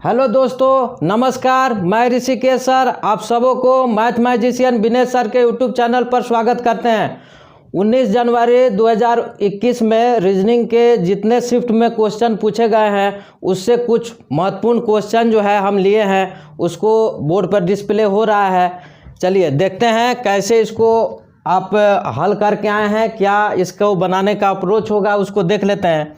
Hello दोस्तों, नमस्कार। मैं ऋषिकेश सर आप सबों को मैथमेटिशियन विनेश सर के यूट्यूब चैनल पर स्वागत करते हैं। 19 जनवरी 2021 में रीजनिंग के जितने शिफ्ट में क्वेश्चन पूछे गए हैं उससे कुछ महत्वपूर्ण क्वेश्चन जो है हम लिए हैं, उसको बोर्ड पर डिस्प्ले हो रहा है। चलिए देखते हैं कैसे इसको आप हल करके आए हैं, क्या इसको बनाने का अप्रोच होगा उसको देख लेते हैं।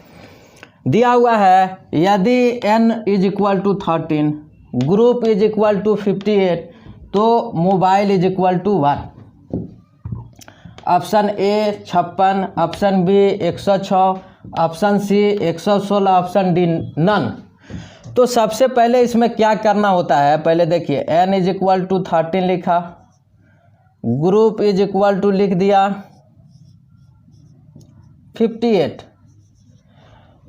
दिया हुआ है यदि n is equal to 13, group is equal to 58 तो mobile is equal to 1। Option A 56, option B 106, option C 116, option D none. तो सबसे पहले इसमें क्या करना होता है, पहले देखिए n इज इक्वल टू 13 लिखा, ग्रुप इज इक्वल टू लिख दिया 58।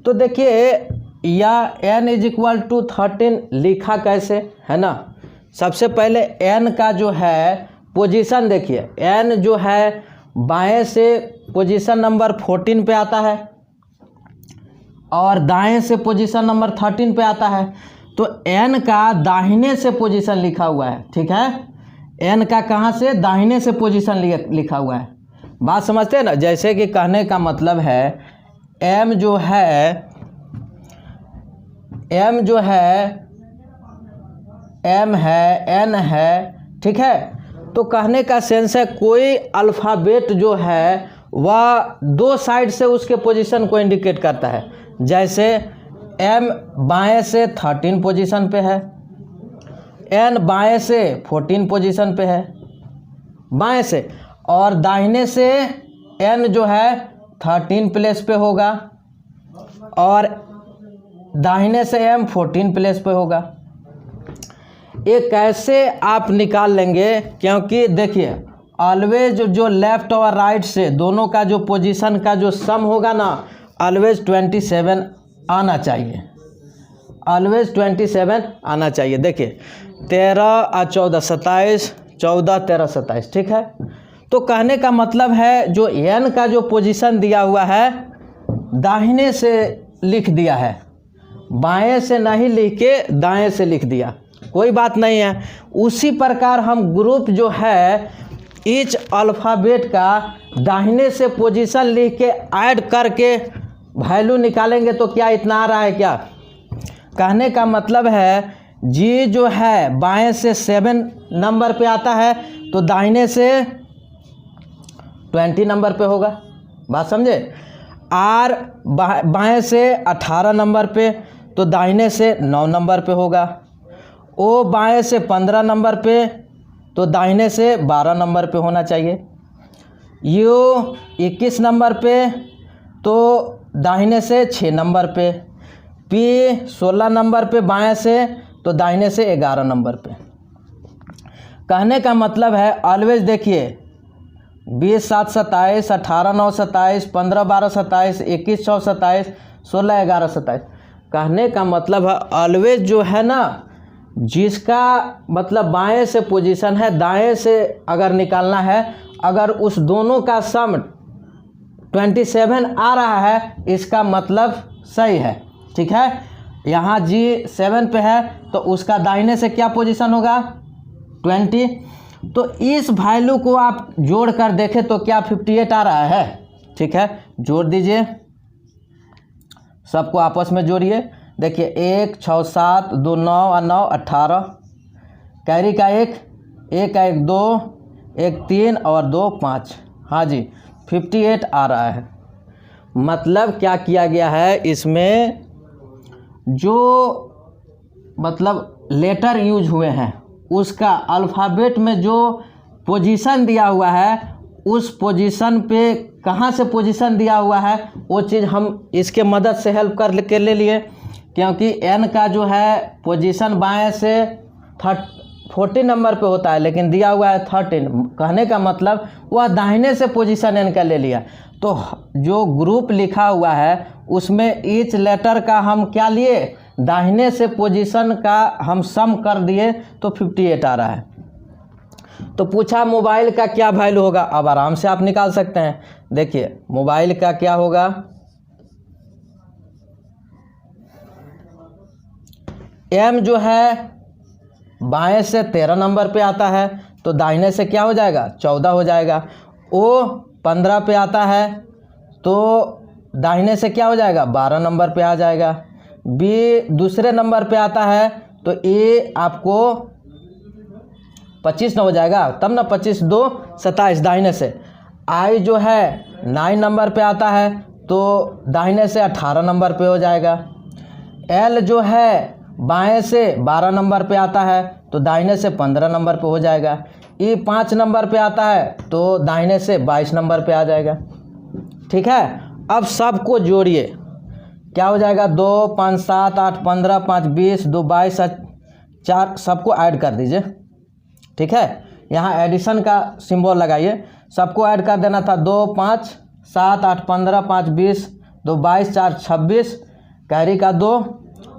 तो देखिए या n इज इक्वल टू 13 लिखा कैसे है ना। सबसे पहले n का जो है पोजीशन देखिए, n जो है बाएं से पोजीशन नंबर 14 पे आता है और दाएं से पोजीशन नंबर 13 पे आता है। तो n का दाहिने से पोजीशन लिखा हुआ है, ठीक है। n का कहाँ से, दाहिने से पोजीशन लिखा हुआ है। बात समझते हैं ना। जैसे कि कहने का मतलब है m जो है m है n है, ठीक है। तो कहने का सेंस है कोई अल्फ़ाबेट जो है वह दो साइड से उसके पोजीशन को इंडिकेट करता है। जैसे m बाएं से 13 पोजीशन पे है, n बाएं से 14 पोजीशन पे है बाएं से, और दाहिने से n जो है 13 प्लेस पे होगा और दाहिने से m 14 प्लेस पे होगा। ये कैसे आप निकाल लेंगे, क्योंकि देखिए ऑलवेज जो लेफ़्ट और राइट से दोनों का जो पोजीशन का जो सम होगा ना, ऑलवेज 27 आना चाहिए, ऑलवेज 27 आना चाहिए। देखिए 13 और 14 27, 14 13 27, ठीक है। तो कहने का मतलब है जो n का जो पोजीशन दिया हुआ है दाहिने से लिख दिया है, बाएं से नहीं लिख के दाएं से लिख दिया, कोई बात नहीं है। उसी प्रकार हम ग्रुप जो है ईच अल्फ़ाबेट का दाहिने से पोजीशन लिख के ऐड करके वैल्यू निकालेंगे तो क्या इतना आ रहा है क्या। कहने का मतलब है जी जो है बाएं से 7 नंबर पे आता है तो दाहिने से 20 नंबर पे होगा, बात समझे। आर बाएं से 18 नंबर पे तो दाहिने से 9 नंबर पे होगा। ओ बाएं से 15 नंबर पे तो दाहिने से 12 नंबर पे होना चाहिए। यू 21 नंबर पे तो दाहिने से 6 नंबर पे। पी 16 नंबर पे बाएं से तो दाहिने से 11 नंबर पे। कहने का मतलब है ऑलवेज देखिए 20 7 27, 18 9 27, 15 12 27, 21 6 27, 16 11 27। कहने का मतलब है ऑलवेज जो है ना, जिसका मतलब बाएं से पोजीशन है दाएं से अगर निकालना है, अगर उस दोनों का सम 27 आ रहा है इसका मतलब सही है, ठीक है। यहाँ जी 7 पे है तो उसका दाहिने से क्या पोजीशन होगा 20। तो इस वैल्यू को आप जोड़ कर देखें तो क्या 58 आ रहा है, ठीक है। जोड़ दीजिए, सबको आपस में जोड़िए। देखिए 1 6 7 2 9 और 9 18, कैरी का 1 का 1 2, 1 3 और 2 5, हाँ जी 58 आ रहा है। मतलब क्या किया गया है इसमें, जो मतलब लेटर यूज हुए हैं उसका अल्फ़ाबेट में जो पोजीशन दिया हुआ है उस पोजीशन पे कहाँ से पोजीशन दिया हुआ है वो चीज़ हम इसके मदद से हेल्प कर के ले लिए। क्योंकि n का जो है पोजीशन बाएं से 14 नंबर पे होता है लेकिन दिया हुआ है 13, कहने का मतलब वह दाहिने से पोजीशन n का ले लिया। तो जो ग्रुप लिखा हुआ है उसमें ईच लेटर का हम क्या लिए, दाहिने से पोजीशन का हम सम कर दिए तो 58 आ रहा है। तो पूछा मोबाइल का क्या वैल्यू होगा, अब आराम से आप निकाल सकते हैं। देखिए मोबाइल का क्या होगा, M जो है बाएं से 13 नंबर पे आता है तो दाहिने से क्या हो जाएगा, 14 हो जाएगा। O 15 पे आता है तो दाहिने से क्या हो जाएगा, 12 नंबर पे आ जाएगा। B दूसरे नंबर पे आता है तो A आपको 25 न हो जाएगा, तब ना 25 2 27 दाहिने से। I जो है 9 नंबर पे आता है तो दाहिने से 18 नंबर पे हो जाएगा। L जो है बाएं से 12 नंबर पे आता है तो दाहिने से 15 नंबर पे हो जाएगा। E 5 नंबर पे आता है तो दाहिने से 22 नंबर पे आ जाएगा। ठीक है, अब सबको जोड़िए, क्या हो जाएगा, 2 5 7 8 15 5 20 2 22 4, सबको ऐड कर दीजिए। ठीक है, यहाँ एडिशन का सिंबल लगाइए, सबको ऐड कर देना था। 2 5 7 8 15 5 20 2 22 4 26, कैरी का 2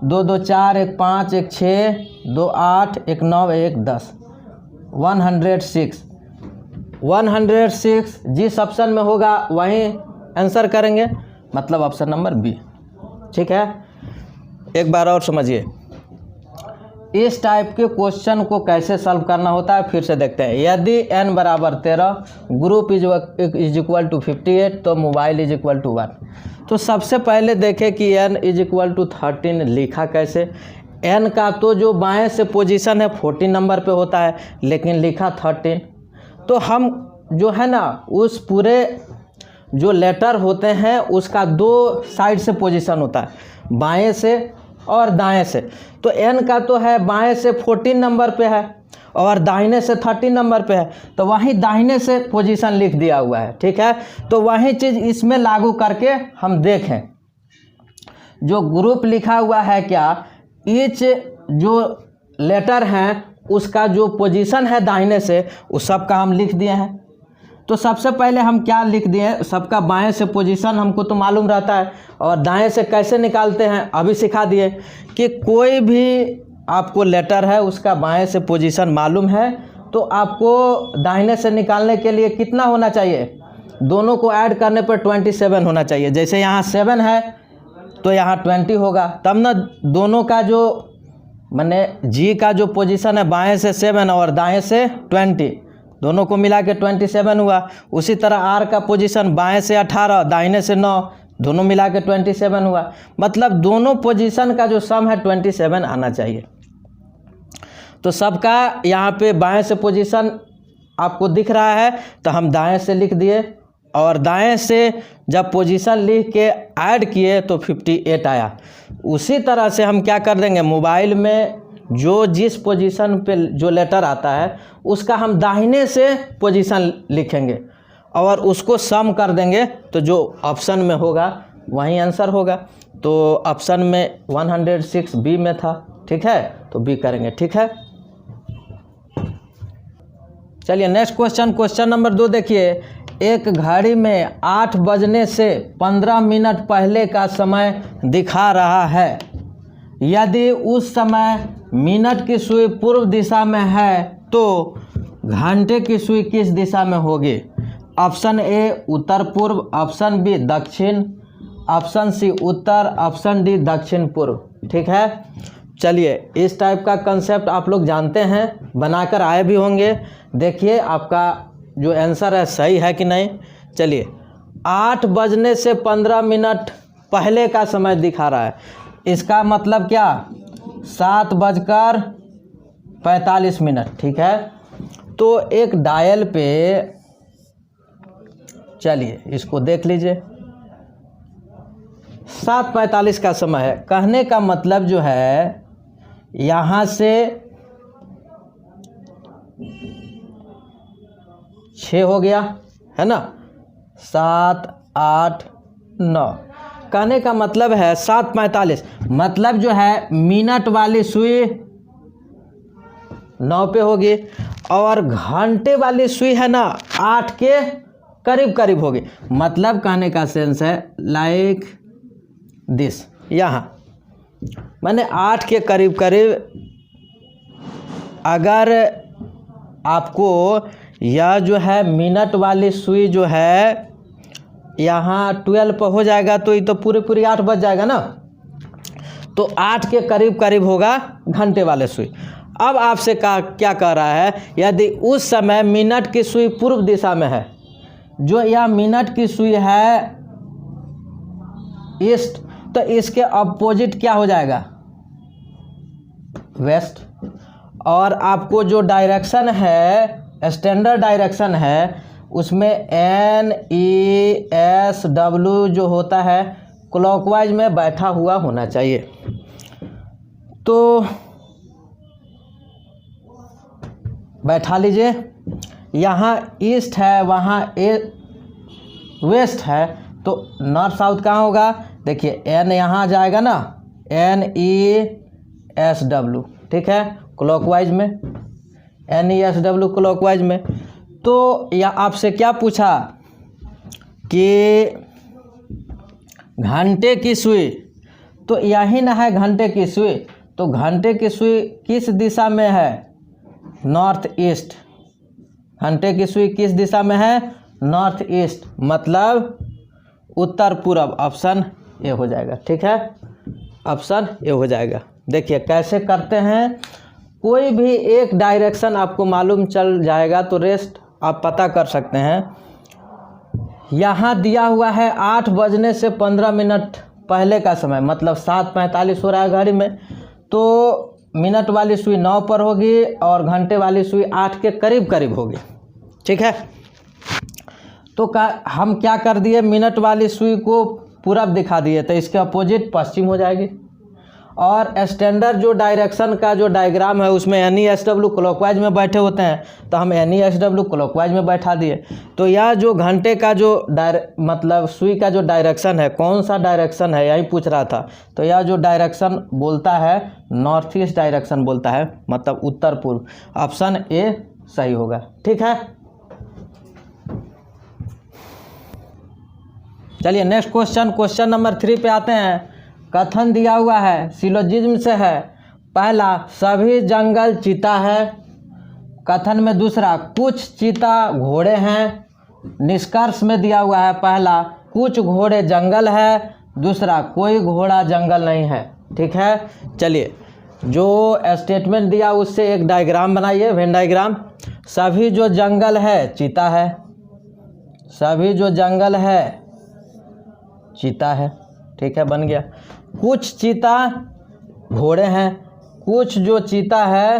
2 2 4 1 5 1 6 2 8 1 9 1 10, 106 जिस ऑप्शन में होगा वहीं आंसर करेंगे, मतलब ऑप्शन नंबर बी। ठीक है, एक बार और समझिए, इस टाइप के क्वेश्चन को कैसे सॉल्व करना होता है फिर से देखते हैं। यदि n बराबर 13, ग्रुप इज इक्वल टू 58 तो मोबाइल इज इक्वल टू 1। तो सबसे पहले देखें कि n इज इक्वल टू 13 लिखा कैसे। n का तो जो बाएं से पोजीशन है 14 नंबर पे होता है, लेकिन लिखा 13। तो हम जो है ना उस पूरे जो लेटर होते हैं उसका 2 साइड से पोजीशन होता है, बाएं से और दाएं से। तो n का तो है बाएं से 14 नंबर पे है और दाहिने से 13 नंबर पे है, तो वहीं दाहिने से पोजीशन लिख दिया हुआ है। ठीक है, तो वही चीज़ इसमें लागू करके हम देखें। जो ग्रुप लिखा हुआ है, क्या ईच जो लेटर हैं उसका जो पोजीशन है दाहिने से, उस सब का हम लिख दिए हैं। तो सबसे पहले हम क्या लिख दिए, सबका बाएं से पोजीशन हमको तो मालूम रहता है, और दाएं से कैसे निकालते हैं अभी सिखा दिए कि कोई भी आपको लेटर है उसका बाएं से पोजीशन मालूम है तो आपको दाहिने से निकालने के लिए कितना होना चाहिए, दोनों को ऐड करने पर 27 होना चाहिए। जैसे यहाँ 7 है तो यहाँ 20 होगा, तब ना दोनों का जो माने जी का जो पोजीशन है बाएं से 7 और दाएं से 20, दोनों को मिला के 27 हुआ। उसी तरह आर का पोजीशन बाएं से 18 दाहिने से 9, दोनों मिला के 27 हुआ। मतलब दोनों पोजीशन का जो सम है 27 आना चाहिए। तो सबका यहाँ पे बाएं से पोजीशन आपको दिख रहा है तो हम दाएं से लिख दिए, और दाएं से जब पोजीशन लिख के ऐड किए तो 58 आया। उसी तरह से हम क्या कर देंगे, मोबाइल में जो जिस पोजीशन पे जो लेटर आता है उसका हम दाहिने से पोजीशन लिखेंगे और उसको सम कर देंगे, तो जो ऑप्शन में होगा वही आंसर होगा। तो ऑप्शन में 106 बी में था। ठीक है, तो बी करेंगे। ठीक है, चलिए नेक्स्ट क्वेश्चन, क्वेश्चन नंबर 2 देखिए। एक घड़ी में 8 बजने से 15 मिनट पहले का समय दिखा रहा है। यदि उस समय मिनट की सुई पूर्व दिशा में है तो घंटे की सुई किस दिशा में होगी। ऑप्शन ए उत्तर पूर्व, ऑप्शन बी दक्षिण, ऑप्शन सी उत्तर, ऑप्शन डी दक्षिण पूर्व। ठीक है, चलिए इस टाइप का कंसेप्ट आप लोग जानते हैं, बनाकर आए भी होंगे। देखिए आपका जो आंसर है सही है कि नहीं। चलिए 8 बजने से 15 मिनट पहले का समय दिखा रहा है, इसका मतलब क्या 7:45। ठीक है, तो एक डायल पे, चलिए इसको देख लीजिए, 7:45 का समय है। कहने का मतलब जो है यहाँ से 6 हो गया है ना, 7 8 9, कहने का मतलब है 7:45, मतलब जो है मिनट वाली सुई 9 पे होगी और घंटे वाली सुई है ना 8 के करीब करीब होगी। मतलब कहने का सेंस है लाइक दिस, यहाँ माने 8 के करीब करीब। अगर आपको यह जो है मिनट वाली सुई जो है यहाँ 12 पर हो जाएगा तो ये तो पूरी 8 बज जाएगा ना। तो 8 के करीब करीब होगा घंटे वाले सुई। अब आपसे क्या कह रहा है, यदि उस समय मिनट की सुई पूर्व दिशा में है, जो यह मिनट की सुई है ईस्ट, तो इसके अपोजिट क्या हो जाएगा, वेस्ट। और आपको जो डायरेक्शन है, स्टैंडर्ड डायरेक्शन है, उसमें NESW जो होता है क्लॉकवाइज में बैठा हुआ होना चाहिए। तो बैठा लीजिए, यहाँ ईस्ट है, वहाँ वेस्ट है, तो नॉर्थ साउथ कहाँ होगा, देखिए N यहाँ जाएगा ना, NESW, ठीक है, क्लॉकवाइज में, NESW क्लॉकवाइज में। तो यह आपसे क्या पूछा कि घंटे की सुई, तो यही ना है घंटे की सुई, तो घंटे की सुई किस दिशा में है, नॉर्थ ईस्ट। घंटे की सुई किस दिशा में है, नॉर्थ ईस्ट, मतलब उत्तर पूर्व। ऑप्शन ए हो जाएगा, ठीक है, ऑप्शन ए हो जाएगा। देखिए कैसे करते हैं, कोई भी एक डायरेक्शन आपको मालूम चल जाएगा तो रेस्ट आप पता कर सकते हैं। यहाँ दिया हुआ है 8 बजने से 15 मिनट पहले का समय, मतलब 7:45 हो रहा है घड़ी में, तो मिनट वाली सुई 9 पर होगी और घंटे वाली सुई 8 के करीब करीब होगी, ठीक है। तो हम क्या कर दिए, मिनट वाली सुई को पूरब दिखा दिए, तो इसके अपोजिट पश्चिम हो जाएगी। और स्टैंडर्ड जो डायरेक्शन का जो डायग्राम है उसमें NESW क्लॉकवाइज में बैठे होते हैं, तो हम NESW क्लॉकवाइज में बैठा दिए। तो यह जो घंटे का जो मतलब सुई का जो डायरेक्शन है, कौन सा डायरेक्शन है यही पूछ रहा था, तो यह जो डायरेक्शन बोलता है नॉर्थ ईस्ट डायरेक्शन बोलता है, मतलब उत्तर पूर्व। ऑप्शन ए सही होगा, ठीक है। चलिए नेक्स्ट क्वेश्चन नंबर 3 पे आते हैं। कथन दिया हुआ है, सिलोजिज्म से है। पहला, सभी जंगल चीता है। कथन में दूसरा, कुछ चीता घोड़े हैं। निष्कर्ष में दिया हुआ है, पहला कुछ घोड़े जंगल है, दूसरा कोई घोड़ा जंगल नहीं है, ठीक है। चलिए जो स्टेटमेंट दिया उससे एक डायग्राम बनाइए, वेन डायग्राम। सभी जो जंगल है चीता है, सभी जो जंगल है चीता है, ठीक है, बन गया। कुछ चीता घोड़े हैं, कुछ जो चीता है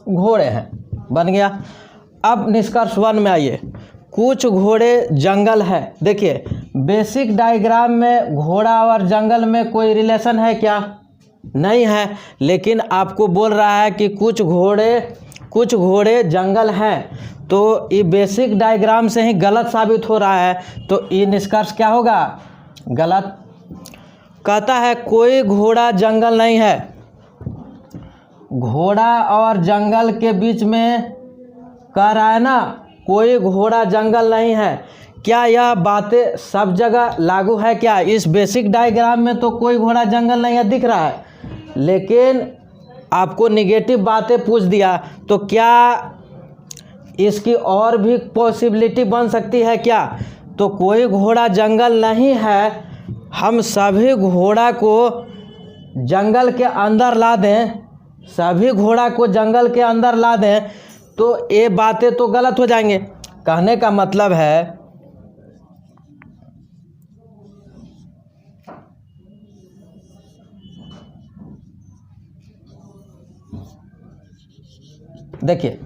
घोड़े हैं, बन गया। अब निष्कर्ष 1 में आइए, कुछ घोड़े जंगल है। देखिए बेसिक डायग्राम में घोड़ा और जंगल में कोई रिलेशन है क्या, नहीं है, लेकिन आपको बोल रहा है कि कुछ घोड़े जंगल हैं, तो ये बेसिक डायग्राम से ही गलत साबित हो रहा है, तो ये निष्कर्ष क्या होगा, गलत। कहता है कोई घोड़ा जंगल नहीं है, घोड़ा और जंगल के बीच में कह रहा है ना, कोई घोड़ा जंगल नहीं है। क्या यह बातें सब जगह लागू है क्या, इस बेसिक डायग्राम में तो कोई घोड़ा जंगल नहीं है दिख रहा है, लेकिन आपको निगेटिव बातें पूछ दिया, तो क्या इसकी और भी पॉसिबिलिटी बन सकती है क्या, तो कोई घोड़ा जंगल नहीं है, हम सभी घोड़ा को जंगल के अंदर ला दें, सभी घोड़ा को जंगल के अंदर ला दें, तो ये बातें तो गलत हो जाएंगे। कहने का मतलब है देखिए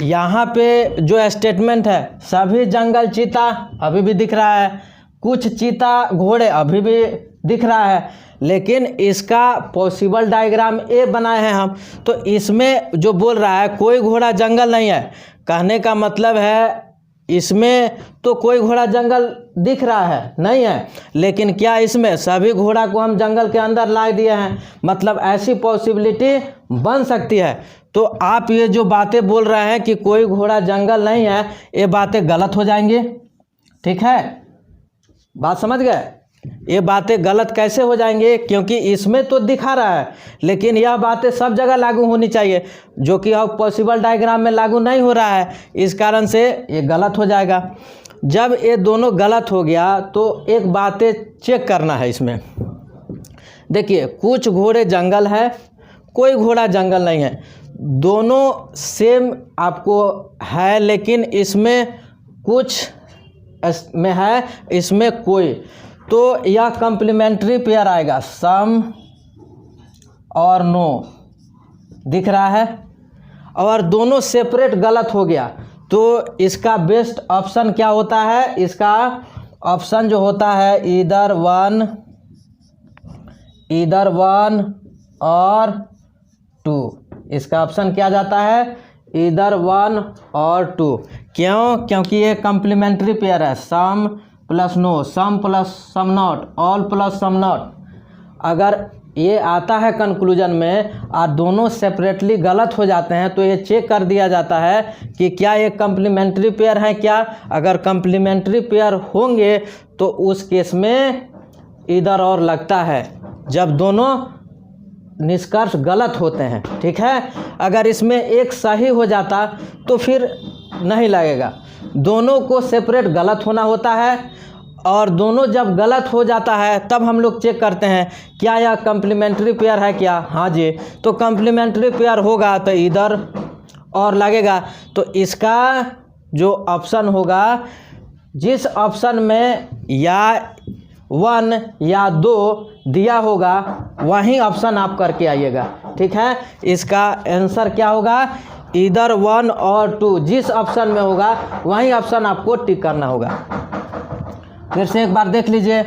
यहाँ पे जो स्टेटमेंट है, सभी जंगल चीता अभी भी दिख रहा है, कुछ चीता घोड़े अभी भी दिख रहा है, लेकिन इसका पॉसिबल डायग्राम ए बनाए हैं हम, तो इसमें जो बोल रहा है कोई घोड़ा जंगल नहीं है, कहने का मतलब है इसमें तो कोई घोड़ा जंगल दिख रहा है नहीं है, लेकिन क्या इसमें सभी घोड़ा को हम जंगल के अंदर ला दिए हैं, मतलब ऐसी पॉसिबिलिटी बन सकती है। तो आप ये जो बातें बोल रहे हैं कि कोई घोड़ा जंगल नहीं है, ये बातें गलत हो जाएंगी, ठीक है, बात समझ गए। ये बातें गलत कैसे हो जाएंगे, क्योंकि इसमें तो दिखा रहा है, लेकिन यह बातें सब जगह लागू होनी चाहिए, जो कि अब पॉसिबल डायग्राम में लागू नहीं हो रहा है, इस कारण से ये गलत हो जाएगा। जब ये दोनों गलत हो गया तो एक बातें चेक करना है इसमें, देखिए कुछ घोड़े जंगल है, कोई घोड़ा जंगल नहीं है, दोनों सेम आपको है, लेकिन इसमें कुछ में है, इसमें कोई, तो यह कॉम्प्लीमेंट्री पेयर आएगा, सम और नो, दिख रहा है। और दोनों सेपरेट गलत हो गया तो इसका बेस्ट ऑप्शन क्या होता है, इसका ऑप्शन जो होता है ईदर वन और टू, इसका ऑप्शन क्या जाता है, ईदर वन और टू। क्यों? क्योंकि ये कॉम्प्लीमेंट्री पेयर है, some plus no, some plus some not, all plus some not. अगर ये आता है कंक्लूजन में और दोनों सेपरेटली गलत हो जाते हैं तो ये चेक कर दिया जाता है कि क्या ये कॉम्प्लीमेंट्री पेयर है क्या। अगर कॉम्प्लीमेंट्री पेयर होंगे तो उस केस में इधर और लगता है जब दोनों निष्कर्ष गलत होते हैं, ठीक है। अगर इसमें एक सही हो जाता तो फिर नहीं लगेगा, दोनों को सेपरेट गलत होना होता है और दोनों जब गलत हो जाता है तब हम लोग चेक करते हैं क्या यह कॉम्प्लीमेंट्री पेयर है क्या। हाँ जी, तो कॉम्प्लीमेंट्री पेयर होगा तो इधर और लगेगा। तो इसका जो ऑप्शन होगा, जिस ऑप्शन में या 1 या 2 दिया होगा वही ऑप्शन आप करके आइएगा, ठीक है। इसका आंसर क्या होगा, इधर 1 और 2, जिस ऑप्शन में होगा वही ऑप्शन आपको टिक करना होगा। फिर से एक बार देख लीजिए,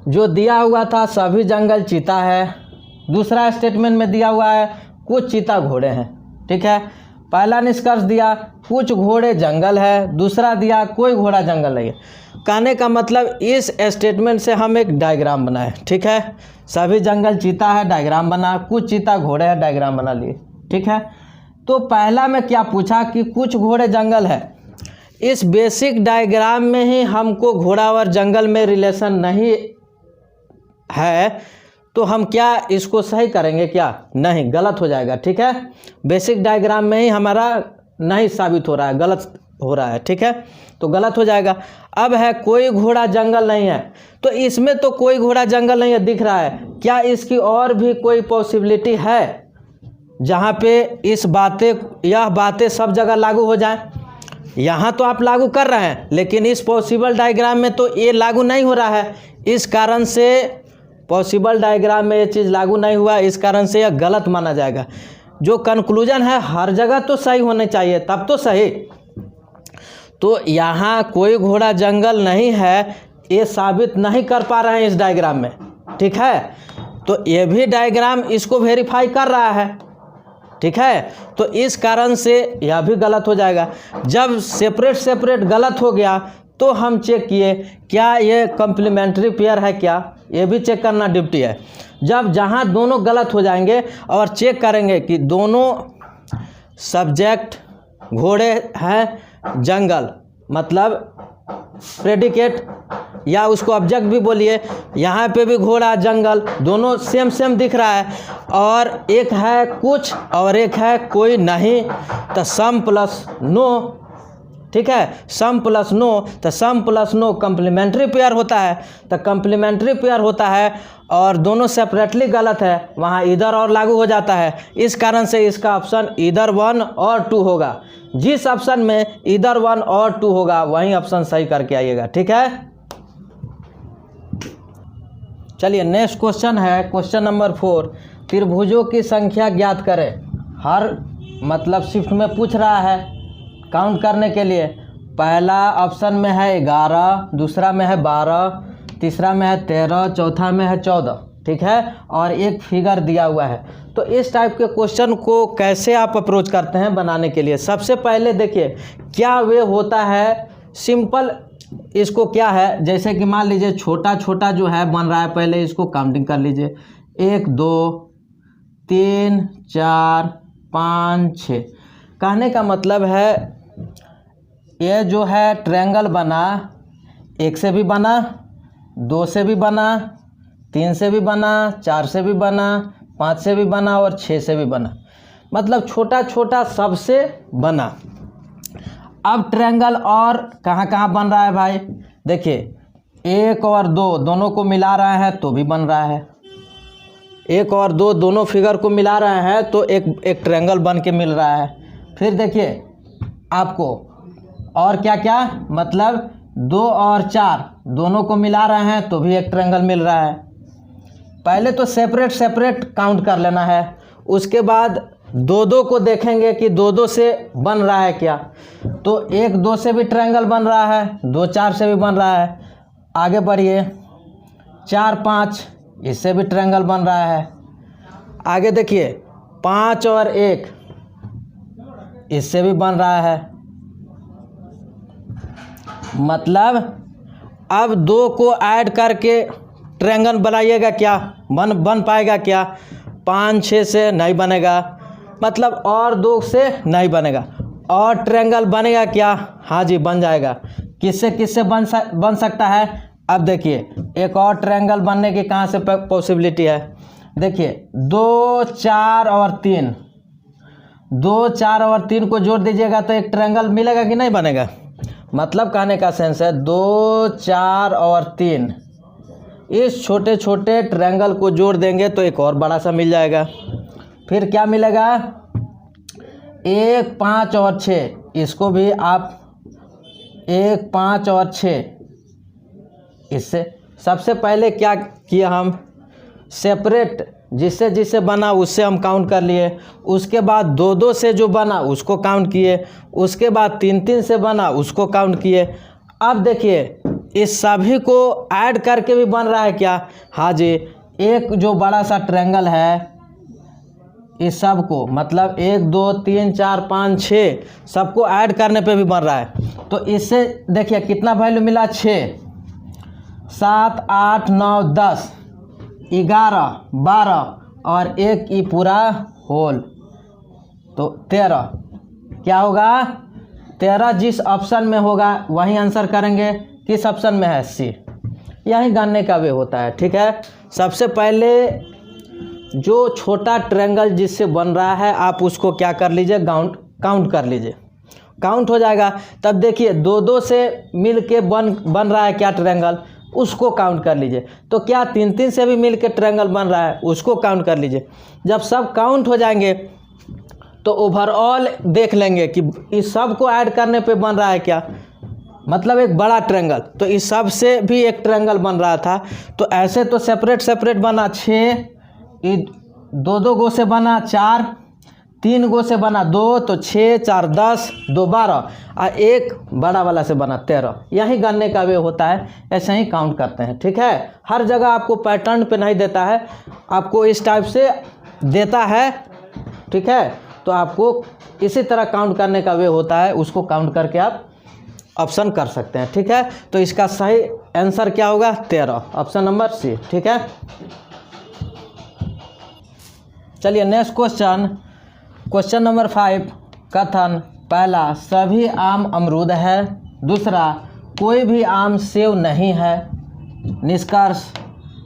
जो दिया हुआ था सभी जंगल चीता है, दूसरा स्टेटमेंट में दिया हुआ है कुछ चीता घोड़े हैं, ठीक है। पहला निष्कर्ष दिया कुछ घोड़े जंगल है, दूसरा दिया कोई घोड़ा जंगल नहीं है। कहने का मतलब इस स्टेटमेंट से हम एक डायग्राम बनाए, ठीक है। सभी जंगल चीता है, डायग्राम बना, कुछ चीता घोड़े हैं, डायग्राम बना लिए, ठीक है। तो पहला में क्या पूछा कि कुछ घोड़े जंगल है, इस बेसिक डायग्राम में ही हमको घोड़ा और जंगल में रिलेशन नहीं है तो हम क्या इसको सही करेंगे क्या, नहीं, गलत हो जाएगा, ठीक है। बेसिक डायग्राम में ही हमारा नहीं साबित हो रहा है, गलत हो रहा है, ठीक है, तो गलत हो जाएगा। अब है कोई घोड़ा जंगल नहीं है, तो इसमें तो कोई घोड़ा जंगल नहीं है दिख रहा है, क्या इसकी और भी कोई पॉसिबिलिटी है जहाँ पे यह बातें सब जगह लागू हो जाए। यहाँ तो आप लागू कर रहे हैं लेकिन इस पॉसिबल डायग्राम में तो ये लागू नहीं हो रहा है, इस कारण से पॉसिबल डायग्राम में ये चीज़ लागू नहीं हुआ, इस कारण से यह गलत माना जाएगा। जो कंक्लूजन है हर जगह तो सही होने चाहिए तब तो सही। तो यहाँ कोई घोड़ा जंगल नहीं है ये साबित नहीं कर पा रहे हैं इस डायग्राम में, ठीक है। तो ये भी डायग्राम इसको वेरीफाई कर रहा है, ठीक है। तो इस कारण से यह भी गलत हो जाएगा। जब सेपरेट गलत हो गया तो हम चेक किए क्या ये कॉम्प्लीमेंट्री पेयर है क्या, ये भी चेक करना ड्यूटी है। जब जहाँ दोनों गलत हो जाएंगे और चेक करेंगे कि दोनों सब्जेक्ट घोड़े हैं जंगल, मतलब प्रेडिकेट या उसको ऑब्जेक्ट भी बोलिए, यहाँ पे भी घोड़ा जंगल, दोनों सेम दिख रहा है और एक है कुछ और एक है कोई नहीं, तो सम प्लस नो, ठीक है, सम प्लस नो, तो सम प्लस नो कॉम्प्लीमेंट्री पेयर होता है। तो कॉम्प्लीमेंट्री पेयर होता है और दोनों सेपरेटली गलत है, वहाँ इधर और लागू हो जाता है, इस कारण से इसका ऑप्शन इधर 1 और 2 होगा। जिस ऑप्शन में इधर 1 और 2 होगा वही ऑप्शन सही करके आइएगा, ठीक है। चलिए नेक्स्ट क्वेश्चन है क्वेश्चन नंबर 4, त्रिभुजों की संख्या ज्ञात करें। हर मतलब शिफ्ट में पूछ रहा है काउंट करने के लिए। पहला ऑप्शन में है 11, दूसरा में है 12, तीसरा में है 13, चौथा में है 14, ठीक है, और एक फिगर दिया हुआ है। तो इस टाइप के क्वेश्चन को कैसे आप अप्रोच करते हैं बनाने के लिए, सबसे पहले देखिए क्या वे होता है। सिंपल इसको क्या है, जैसे कि मान लीजिए छोटा जो है बन रहा है, पहले इसको काउंटिंग कर लीजिए, 1 2 3 4 5 6। कहने का मतलब है ये जो है ट्रायंगल बना, 1 से भी बना, 2 से भी बना, 3 से भी बना, 4 से भी बना, 5 से भी बना और 6 से भी बना, मतलब छोटा सबसे बना। अब ट्रायंगल और कहाँ बन रहा है भाई, देखिए 1 और 2 दोनों को मिला रहा है तो भी बन रहा है, 1 और 2 दोनों फिगर को मिला रहे हैं तो एक ट्रायंगल बन के मिल रहा है। फिर देखिए आपको और क्या क्या, मतलब 2 और 4 दोनों को मिला रहे हैं तो भी एक ट्रायंगल मिल रहा है। पहले तो सेपरेट सेपरेट काउंट कर लेना है, उसके बाद 2-2 को देखेंगे कि 2-2 से बन रहा है क्या। तो 1-2 से भी ट्रायंगल बन रहा है, 2-4 से भी बन रहा है। आगे बढ़िए 4-5 इससे भी ट्रायंगल बन रहा है। आगे देखिए 5 और 1 इससे भी बन रहा है। मतलब अब 2 को ऐड करके ट्रायंगल बनाइएगा क्या, बन पाएगा क्या? 5-6 से नहीं बनेगा, मतलब और 2 से नहीं बनेगा। और ट्रायंगल बनेगा क्या? हाँ जी बन जाएगा। किससे किससे बन सकता है? अब देखिए एक और ट्रायंगल बनने की कहाँ से पॉसिबिलिटी है। देखिए 2, 4 और 3, 2, 4 और 3 को जोड़ दीजिएगा तो एक ट्रायंगल मिलेगा कि नहीं बनेगा। मतलब कहने का सेंस है 2, 4 और 3 इस छोटे छोटे ट्रायंगल को जोड़ देंगे तो एक और बड़ा सा मिल जाएगा। फिर क्या मिलेगा? 1, 5 और 6 इसको भी आप 1, 5 और 6 इससे सबसे पहले क्या किया हम, सेपरेट जिससे जिससे बना उससे हम काउंट कर लिए। उसके बाद 2-2 से जो बना उसको काउंट किए। उसके बाद 3-3 से बना उसको काउंट किए। अब देखिए इस सभी को ऐड करके भी बन रहा है क्या? हाँ जी, एक जो बड़ा सा ट्रायंगल है इस सब को, मतलब 1, 2, 3, 4, 5, 6 सबको ऐड करने पे भी बन रहा है। तो इससे देखिए कितना वैल्यू मिला, 6, 7, 8, 9, 10, 11, 12 और 1 ई पूरा होल, तो 13। क्या होगा? 13 जिस ऑप्शन में होगा वही आंसर करेंगे। किस ऑप्शन में है? सी। यही गणने का वे होता है। ठीक है, सबसे पहले जो छोटा ट्रायंगल जिससे बन रहा है आप उसको क्या कर लीजिए, काउंट कर लीजिए, काउंट हो जाएगा। तब देखिए 2-2 से मिल के बन रहा है क्या ट्रायंगल, उसको काउंट कर लीजिए। तो क्या 3-3 से भी मिल के ट्रायंगल बन रहा है, उसको काउंट कर लीजिए। जब सब काउंट हो जाएंगे तो ओवरऑल देख लेंगे कि इस सब को ऐड करने पे बन रहा है क्या, मतलब एक बड़ा ट्रायंगल। तो इस सब से भी एक ट्रायंगल बन रहा था। तो ऐसे तो सेपरेट सेपरेट बना 6, 2-2 गो से बना 4, 3 गो से बना 2, तो 6, 4, 10, 2, 12 और एक बड़ा वाला से बना 13। यही गणने का वे होता है, ऐसे ही काउंट करते हैं। ठीक है, हर जगह आपको पैटर्न पे नहीं देता है, आपको इस टाइप से देता है। ठीक है, तो आपको इसी तरह काउंट करने का वे होता है, उसको काउंट करके आप ऑप्शन कर सकते हैं। ठीक है, तो इसका सही आंसर क्या होगा? 13, ऑप्शन नंबर सी। ठीक है, चलिए नेक्स्ट क्वेश्चन नंबर 5। कथन पहला, सभी आम अमरूद है। दूसरा, कोई भी आम सेव नहीं है। निष्कर्ष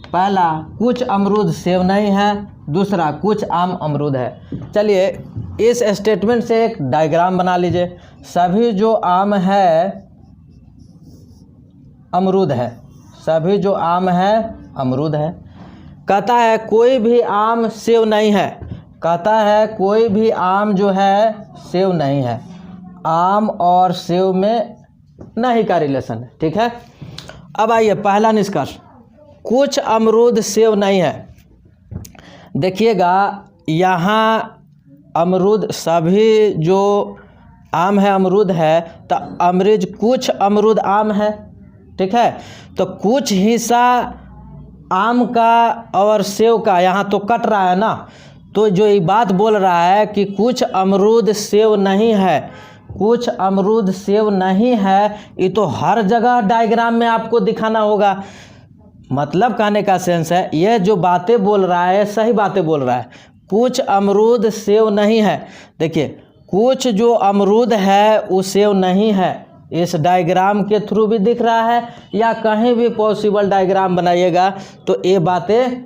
पहला, कुछ अमरूद सेव नहीं है। दूसरा, कुछ आम अमरूद है। चलिए इस स्टेटमेंट से एक डायग्राम बना लीजिए। सभी जो आम है अमरूद है, सभी जो आम है अमरूद है। कहता है कोई भी आम सेव नहीं है, कहता है कोई भी आम जो है सेव नहीं है। आम और सेव में नहीं का रिलेशन है। ठीक है, अब आइए पहला निष्कर्ष, कुछ अमरूद सेव नहीं है। देखिएगा यहाँ अमरूद, सभी जो आम है अमरूद है, तो कुछ अमरूद आम है। ठीक है, तो कुछ हिस्सा आम का और सेव का यहाँ तो कट रहा है ना, तो जो ये बात बोल रहा है कि कुछ अमरूद सेव नहीं है, कुछ अमरूद सेव नहीं है, ये तो हर जगह डायग्राम में आपको दिखाना होगा। मतलब कहने का सेंस है यह जो बातें बोल रहा है सही बातें बोल रहा है। कुछ अमरूद सेव नहीं है, देखिए कुछ जो अमरूद है वो सेव नहीं है, इस डायग्राम के थ्रू भी दिख रहा है या कहीं भी पॉसिबल डायग्राम बनाइएगा तो ये बातें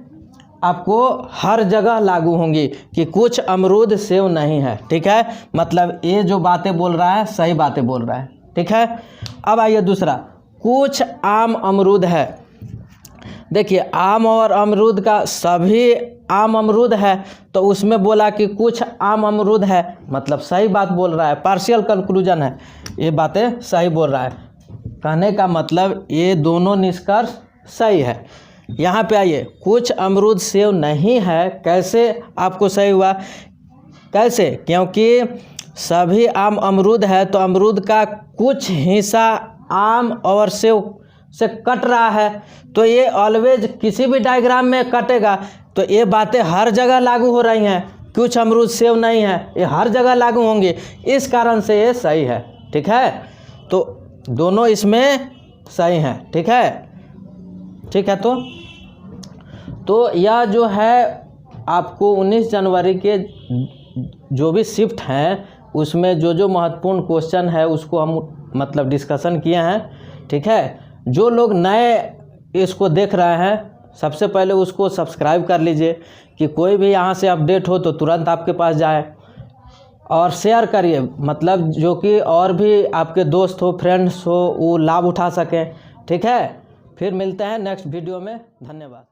आपको हर जगह लागू होंगी कि कुछ अमरूद सेव नहीं है। ठीक है, मतलब ये जो बातें बोल रहा है सही बातें बोल रहा है। ठीक है, अब आइए दूसरा, कुछ आम अमरूद है। देखिए आम और अमरूद का, सभी आम अमरूद है तो उसमें बोला कि कुछ आम अमरूद है, मतलब सही बात बोल रहा है, पार्शियल कंक्लूजन है, ये बातें सही बोल रहा है। कहने का मतलब ये दोनों निष्कर्ष सही है। यहाँ पे आइए, कुछ अमरूद सेव नहीं है, कैसे आपको सही हुआ? कैसे? क्योंकि सभी आम अमरूद है तो अमरूद का कुछ हिस्सा आम और सेव से कट रहा है, तो ये ऑलवेज किसी भी डायग्राम में कटेगा, तो ये बातें हर जगह लागू हो रही हैं। कुछ अमरूद सेव नहीं है, ये हर जगह लागू होंगे, इस कारण से ये सही है। ठीक है, तो दोनों इसमें सही हैं। ठीक है, ठीक है। तो यह जो है आपको 19 जनवरी के जो भी शिफ्ट हैं उसमें जो महत्वपूर्ण क्वेश्चन है उसको हम मतलब डिस्कशन किए हैं। ठीक है, जो लोग नए इसको देख रहे हैं सबसे पहले उसको सब्सक्राइब कर लीजिए कि कोई भी यहाँ से अपडेट हो तो तुरंत आपके पास जाए, और शेयर करिए, मतलब जो कि और भी आपके दोस्त हो, फ्रेंड्स हो, वो लाभ उठा सकें। ठीक है, फिर मिलते हैं नेक्स्ट वीडियो में। धन्यवाद।